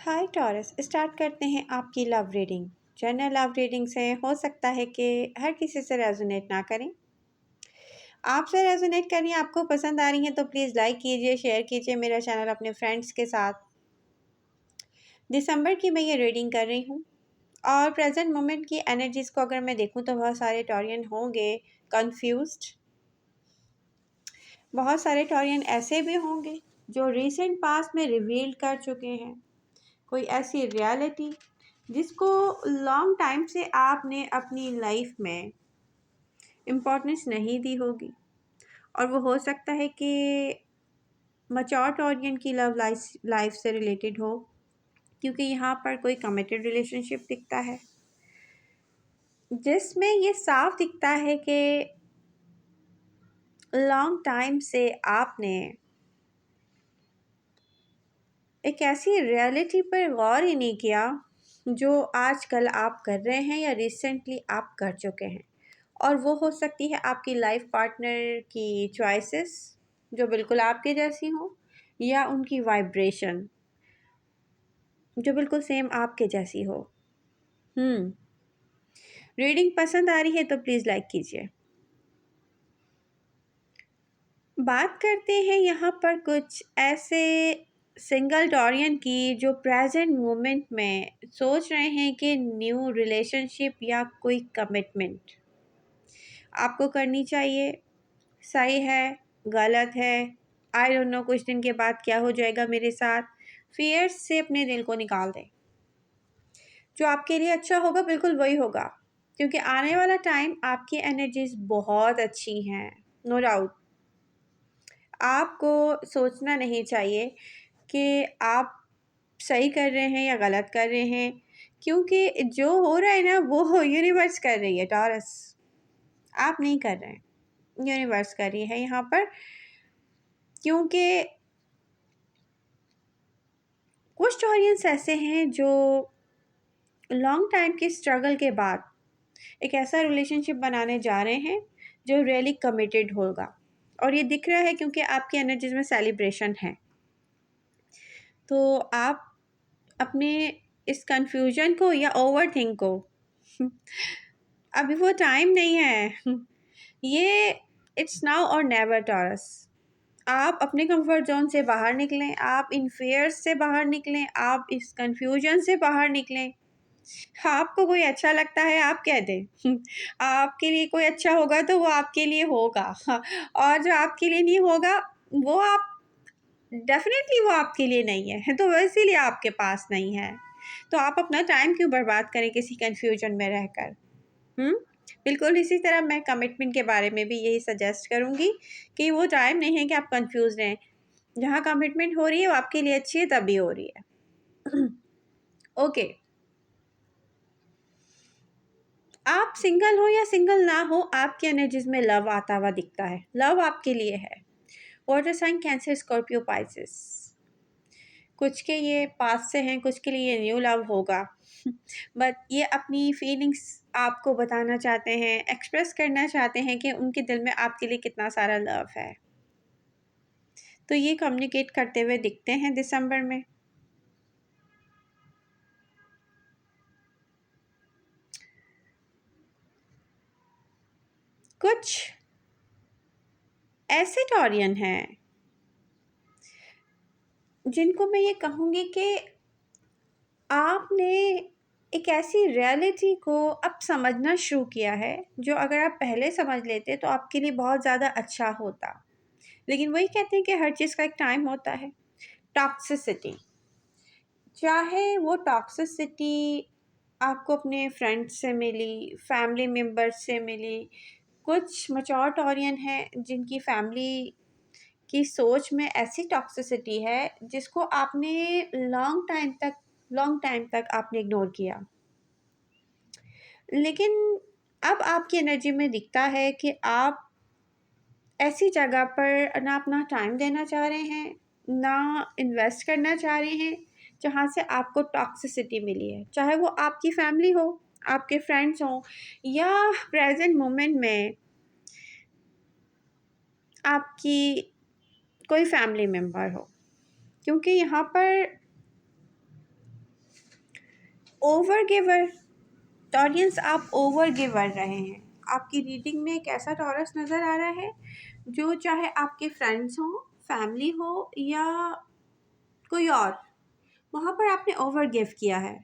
हाय taurus, start करते हैं आपकी love reading. General love reading से हो सकता है कि हर किसी से रेजोनेट ना करें। आपसे रेजोनेट करनी आपको पसंद आ रही हैं तो प्लीज़ लाइक कीजिए, शेयर कीजिए मेरा चैनल अपने फ्रेंड्स के साथ। दिसंबर की मैं ये रीडिंग कर रही हूँ और प्रेजेंट मोमेंट की एनर्जीज़ को अगर मैं देखूँ तो बहुत सारे टॉरियन होंगे कंफ्यूज्ड। बहुत सारे टॉरियन ऐसे भी होंगे जो रिसेंट पास्ट में रिवील कर चुके हैं कोई ऐसी रियलिटी जिसको लॉन्ग टाइम से आपने अपनी लाइफ में इम्पोर्टेंस नहीं दी होगी। और वो हो सकता है कि मैच्योर ऑडियन की लव लाइफ से रिलेटेड हो, क्योंकि यहाँ पर कोई कमिटेड रिलेशनशिप दिखता है जिसमें ये साफ दिखता है कि लॉन्ग टाइम से आपने एक ऐसी रियलिटी पर गौर ही नहीं किया जो आजकल आप कर रहे हैं या रिसेंटली आप कर चुके हैं। और वो हो सकती है आपकी लाइफ पार्टनर की चॉइसेस जो बिल्कुल आपके जैसी हो, या उनकी वाइब्रेशन जो बिल्कुल सेम आपके जैसी हो। रीडिंग पसंद आ रही है तो प्लीज़ लाइक कीजिए। बात करते हैं यहाँ पर कुछ ऐसे सिंगल टॉरियन की जो प्रेजेंट मोमेंट में सोच रहे हैं कि न्यू रिलेशनशिप या कोई कमिटमेंट आपको करनी चाहिए। सही है, गलत है, आई डोंट नो, कुछ दिन के बाद क्या हो जाएगा मेरे साथ। फियर्स से अपने दिल को निकाल दें। जो आपके लिए अच्छा होगा बिल्कुल वही होगा, क्योंकि आने वाला टाइम आपकी एनर्जीज बहुत अच्छी हैं, नो डाउट। आपको सोचना नहीं चाहिए कि आप सही कर रहे हैं या गलत कर रहे हैं, क्योंकि जो हो रहा है ना वो यूनिवर्स कर रही है टॉरस, आप नहीं कर रहे हैं, यूनिवर्स कर रही है यहाँ पर। क्योंकि कुछ टॉरियंस ऐसे हैं जो लॉन्ग टाइम के स्ट्रगल के बाद एक ऐसा रिलेशनशिप बनाने जा रहे हैं जो रियली कमिटेड होगा। और ये दिख रहा है क्योंकि आपकी एनर्जीज में सेलिब्रेशन है। तो आप अपने इस कंफ्यूजन को या ओवर थिंक को अभी वो टाइम नहीं है, ये इट्स नाउ और नेवर टॉरस। आप अपने कंफर्ट जोन से बाहर निकलें, आप इन फेयर्स से बाहर निकलें, आप इस कंफ्यूजन से बाहर निकलें। आपको कोई अच्छा लगता है आप कह दें, आपके लिए कोई अच्छा होगा तो वो आपके लिए होगा, और जो आपके लिए नहीं होगा वो आप डेफिनेटली वो आपके लिए नहीं है, तो इसीलिए आपके पास नहीं है। तो आप अपना टाइम क्यों बर्बाद करें किसी कंफ्यूजन में रहकर। बिल्कुल इसी तरह मैं कमिटमेंट के बारे में भी यही सजेस्ट करूँगी कि वो टाइम नहीं है कि आप कंफ्यूज रहें। जहाँ कमिटमेंट हो रही है वो आपके लिए अच्छी है तभी हो रही है। ओके, आप सिंगल हो या सिंगल ना हो, आपकी एनर्जीज में लव आता हुआ दिखता है। लव आपके लिए है। Water sign Cancer Scorpio Pisces, कुछ के ये पास से हैं, कुछ के लिए ये न्यू लव होगा। बट ये अपनी फीलिंग्स आपको बताना चाहते हैं, एक्सप्रेस करना चाहते हैं कि उनके दिल में आपके लिए कितना सारा लव है। तो ये कम्युनिकेट करते हुए दिखते हैं दिसंबर में। कुछ ऐसे टॉरियन हैं जिनको मैं ये कहूँगी कि आपने एक ऐसी रियलिटी को अब समझना शुरू किया है जो अगर आप पहले समझ लेते तो आपके लिए बहुत ज़्यादा अच्छा होता। लेकिन वही कहते हैं कि हर चीज़ का एक टाइम होता है। टॉक्सिसिटी, चाहे वो टॉक्सिसिटी आपको अपने फ्रेंड्स से मिली, फैमिली मेम्बर्स से मिली। कुछ मैच्योर टॉरियन हैं जिनकी फैमिली की सोच में ऐसी टॉक्सिसिटी है जिसको आपने लॉन्ग टाइम तक आपने इग्नोर किया। लेकिन अब आपकी एनर्जी में दिखता है कि आप ऐसी जगह पर ना अपना टाइम देना चाह रहे हैं, ना इन्वेस्ट करना चाह रहे हैं जहाँ से आपको टॉक्सिसिटी मिली है। चाहे वो आपकी फैमिली हो, आपके फ्रेंड्स हों, या प्रेजेंट मोमेंट में आपकी कोई फैमिली मेम्बर हो। क्योंकि यहाँ पर ओवर गिवर, टॉरियंस आप ओवर गिवर रहे हैं। आपकी रीडिंग में एक ऐसा टॉरस नज़र आ रहा है जो चाहे आपके फ्रेंड्स हों, फैमिली हो या कोई और, वहाँ पर आपने ओवर गिव किया है।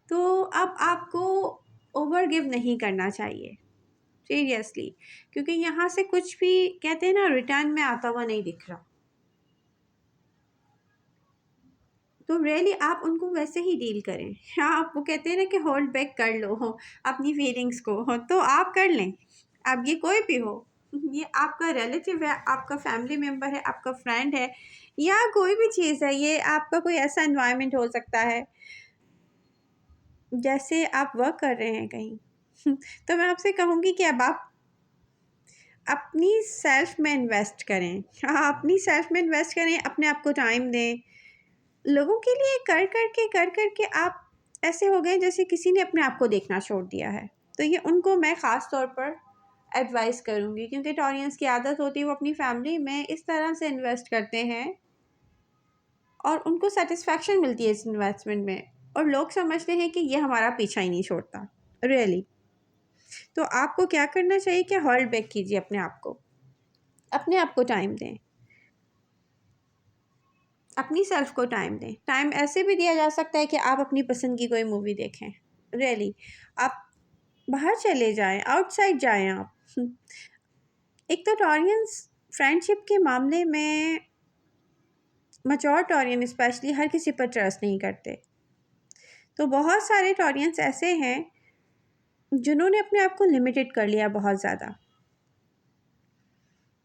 तो अब आपको ओवर गिव नहीं करना चाहिए सीरियसली, क्योंकि यहाँ से कुछ भी कहते हैं ना रिटर्न में आता हुआ नहीं दिख रहा। तो रियली आप उनको वैसे ही डील करें। हाँ, आप वो कहते हैं ना कि होल्ड बैक कर लो अपनी फीलिंग्स को, तो आप कर लें। अब ये कोई भी हो, ये आपका रिलेटिव है, आपका फैमिली मेम्बर है, आपका फ्रेंड है, या कोई भी चीज़ है, ये आपका कोई ऐसा एनवायरनमेंट हो सकता है जैसे आप वर्क कर रहे हैं कहीं। तो मैं आपसे कहूँगी कि अब आप अपनी सेल्फ में इन्वेस्ट करें। हाँ, अपनी सेल्फ में इन्वेस्ट करें, अपने आप को टाइम दें। लोगों के लिए कर कर के आप ऐसे हो गए जैसे किसी ने अपने आप को देखना छोड़ दिया है। तो ये उनको मैं ख़ास तौर पर एडवाइस करूँगी, क्योंकि टॉरियंस की आदत होती है वो अपनी फैमिली में इस तरह से इन्वेस्ट करते हैं और उनको सेटिस्फैक्शन मिलती है इस इन्वेस्टमेंट में, और लोग समझते हैं कि ये हमारा पीछा ही नहीं छोड़ता रियली। तो आपको क्या करना चाहिए कि होल्ड बैक कीजिए अपने आप को टाइम दें, अपनी सेल्फ को टाइम दें। टाइम ऐसे भी दिया जा सकता है कि आप अपनी पसंद की कोई मूवी देखें रियली। आप बाहर चले जाएं, आउटसाइड जाएं आप। एक तो टॉरियंस फ्रेंडशिप के मामले में, मैच्योर टॉरियन स्पेशली, हर किसी पर ट्रस्ट नहीं करते। तो बहुत सारे टॉरियंस ऐसे हैं जिन्होंने अपने आप को लिमिटेड कर लिया बहुत ज़्यादा।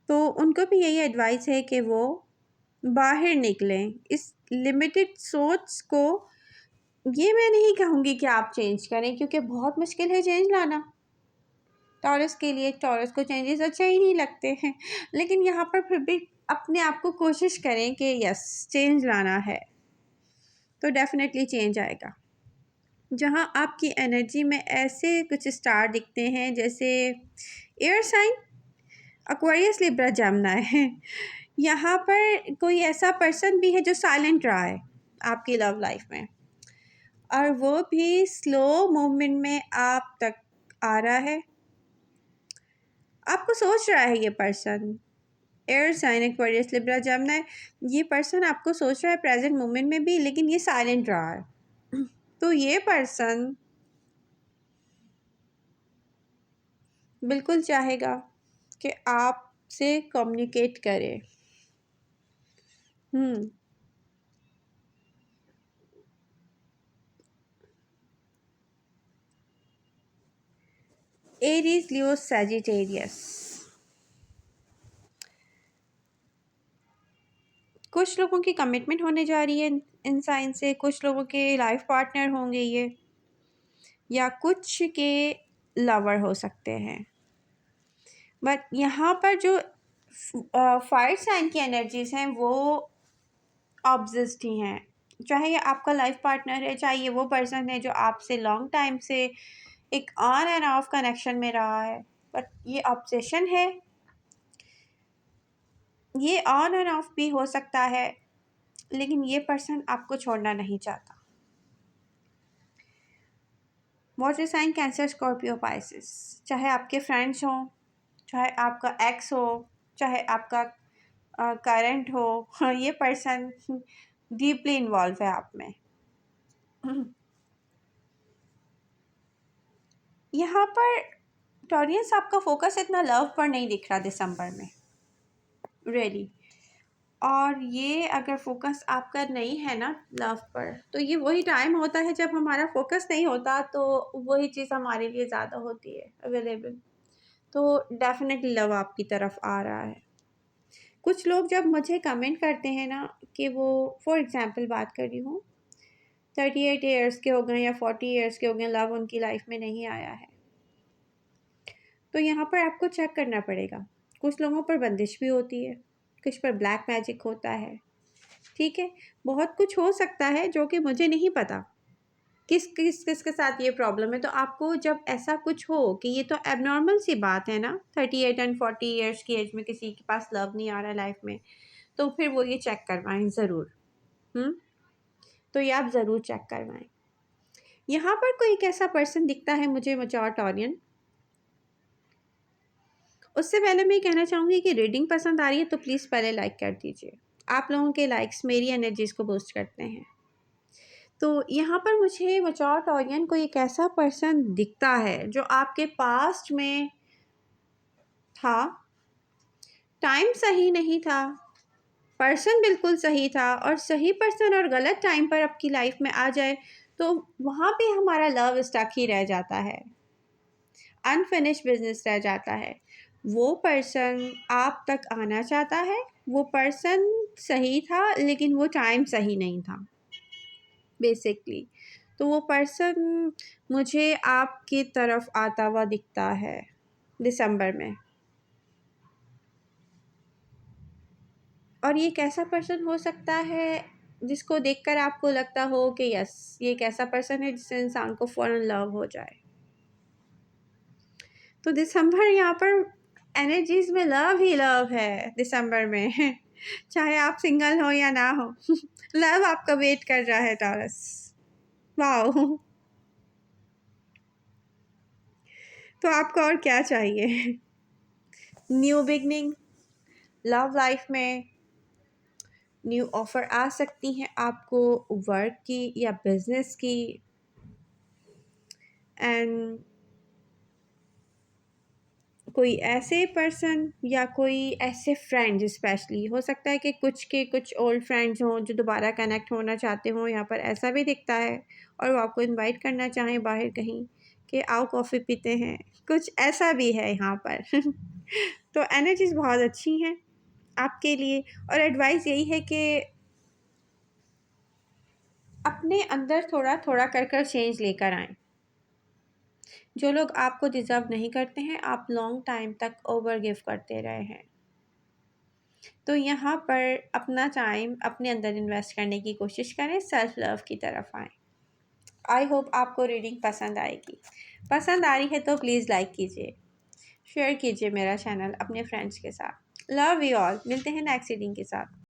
तो उनको भी यही एडवाइस है कि वो बाहर निकलें इस लिमिटेड सोच को। ये मैं नहीं कहूँगी कि आप चेंज करें, क्योंकि बहुत मुश्किल है चेंज लाना टॉरस के लिए। टॉरस को चेंजेस अच्छे ही नहीं लगते हैं, लेकिन यहाँ पर फिर भी अपने आप को कोशिश करें कि यस चेंज लाना है, तो डेफिनेटली चेंज आएगा। जहाँ आपकी एनर्जी में ऐसे कुछ स्टार दिखते हैं जैसे air sign, Aquarius, Libra, Gemini है। यहाँ पर कोई ऐसा पर्सन भी है जो साइलेंट रहा है आपकी लव लाइफ में, और वो भी स्लो मूवमेंट में आप तक आ रहा है। आपको सोच रहा है ये person, air sign, Aquarius, Libra, Gemini, ये पर्सन आपको सोच रहा है प्रेजेंट मोमेंट में भी, लेकिन ये साइलेंट रहा है। तो ये पर्सन बिल्कुल चाहेगा कि आपसे कम्युनिकेट करे। एरीज, लियो, सैजिटेरियस, कुछ लोगों की कमिटमेंट होने जा रही है इन साइन से, कुछ लोगों के लाइफ पार्टनर होंगे ये, या कुछ के लवर हो सकते हैं। बट यहाँ पर जो फायर साइन की एनर्जीज हैं वो ऑब्सेस्ड ही हैं। चाहे ये आपका लाइफ पार्टनर है, चाहे ये वो पर्सन है जो आपसे लॉन्ग टाइम से एक ऑन एंड ऑफ कनेक्शन में रहा है, बट ये ऑब्सेशन है। ये ऑन एंड ऑफ भी हो सकता है, लेकिन ये पर्सन आपको छोड़ना नहीं चाहता। Water sign, Cancer, Scorpio, Pisces, चाहे आपके फ्रेंड्स हों, चाहे आपका एक्स हो, चाहे आपका करंट हो, ये पर्सन डीपली इन्वॉल्व है आप में। यहाँ पर टॉरियंस आपका फोकस इतना लव पर नहीं दिख रहा दिसंबर में रियली। और ये अगर फोकस आपका नहीं है ना लव पर, तो ये वही टाइम होता है जब हमारा फोकस नहीं होता, तो वही चीज़ हमारे लिए ज़्यादा होती है अवेलेबल। तो डेफिनेटली लव आपकी तरफ आ रहा है। कुछ लोग जब मुझे कमेंट करते हैं ना कि वो, फॉर एग्ज़ाम्पल बात कर रही हूँ, 38 ईयर्स के हो गए या 40 ईयर्स के हो गए, लव उनकी लाइफ में नहीं आया है, तो यहाँ पर आपको चेक करना पड़ेगा। कुछ लोगों पर बंदिश भी होती है, कुछ पर ब्लैक मैजिक होता है, ठीक है, बहुत कुछ हो सकता है जो कि मुझे नहीं पता किस के साथ ये प्रॉब्लम है। तो आपको जब ऐसा कुछ हो कि ये तो एबनॉर्मल सी बात है ना, 38 एंड 40 ईयर्स की एज में किसी के पास लव नहीं आ रहा है लाइफ में, तो फिर वो ये चेक करवाएं ज़रूर। तो ये आप ज़रूर चेक करवाएं। यहाँ पर कोई एक ऐसा पर्सन दिखता है मुझे, मैच्योर टॉरियन। उससे पहले मैं कहना चाहूँगी कि रीडिंग पसंद आ रही है तो प्लीज़ पहले लाइक कर दीजिए। आप लोगों के लाइक्स मेरी एनर्जीज़ को बूस्ट करते हैं। तो यहाँ पर मुझे मैच्योर टॉरियन को एक ऐसा पर्सन दिखता है जो आपके पास्ट में था। टाइम सही नहीं था, पर्सन बिल्कुल सही था, और सही पर्सन और गलत टाइम पर आपकी लाइफ में आ जाए तो वहाँ पे हमारा लव स्टक ही रह जाता है, अनफिनिश बिजनेस रह जाता है। वो पर्सन आप तक आना चाहता है, वो पर्सन सही था लेकिन वो टाइम सही नहीं था बेसिकली। तो वो पर्सन मुझे आपकी तरफ आता हुआ दिखता है दिसंबर में। और ये कैसा पर्सन हो सकता है जिसको देखकर आपको लगता हो कि यस, ये एक ऐसा पर्सन है जिससे इंसान को फ़ौरन लव हो जाए। तो दिसंबर यहाँ पर एनर्जीज में लव ही लव है दिसंबर में। चाहे आप सिंगल हो या ना हो, लव आपका वेट कर रहा है टॉरस। वाओ। तो आपको और क्या चाहिए? न्यू बिगनिंग, लव लाइफ में न्यू ऑफ़र आ सकती हैं आपको, वर्क की या बिजनेस की। एंड कोई ऐसे पर्सन या कोई ऐसे फ्रेंड, स्पेशली हो सकता है कि कुछ के कुछ ओल्ड फ्रेंड्स हों जो दोबारा कनेक्ट होना चाहते हों, यहाँ पर ऐसा भी दिखता है, और वो आपको इनवाइट करना चाहें बाहर कहीं कि आओ कॉफ़ी पीते हैं, कुछ ऐसा भी है यहाँ पर। तो एनर्जीज बहुत अच्छी हैं आपके लिए, और एडवाइस यही है कि अपने अंदर थोड़ा थोड़ा कर कर चेंज लेकर आएँ। जो लोग आपको डिज़र्व नहीं करते हैं, आप लॉन्ग टाइम तक ओवर गिव करते रहे हैं। तो यहाँ पर अपना टाइम अपने अंदर इन्वेस्ट करने की कोशिश करें, सेल्फ लव की तरफ आएँ। आई होप आपको रीडिंग पसंद आएगी। पसंद आ रही है तो प्लीज़ लाइक कीजिए, शेयर कीजिए मेरा चैनल अपने फ्रेंड्स के साथ। Love you all. मिलते हैं नेक्स्ट रीडिंग के साथ।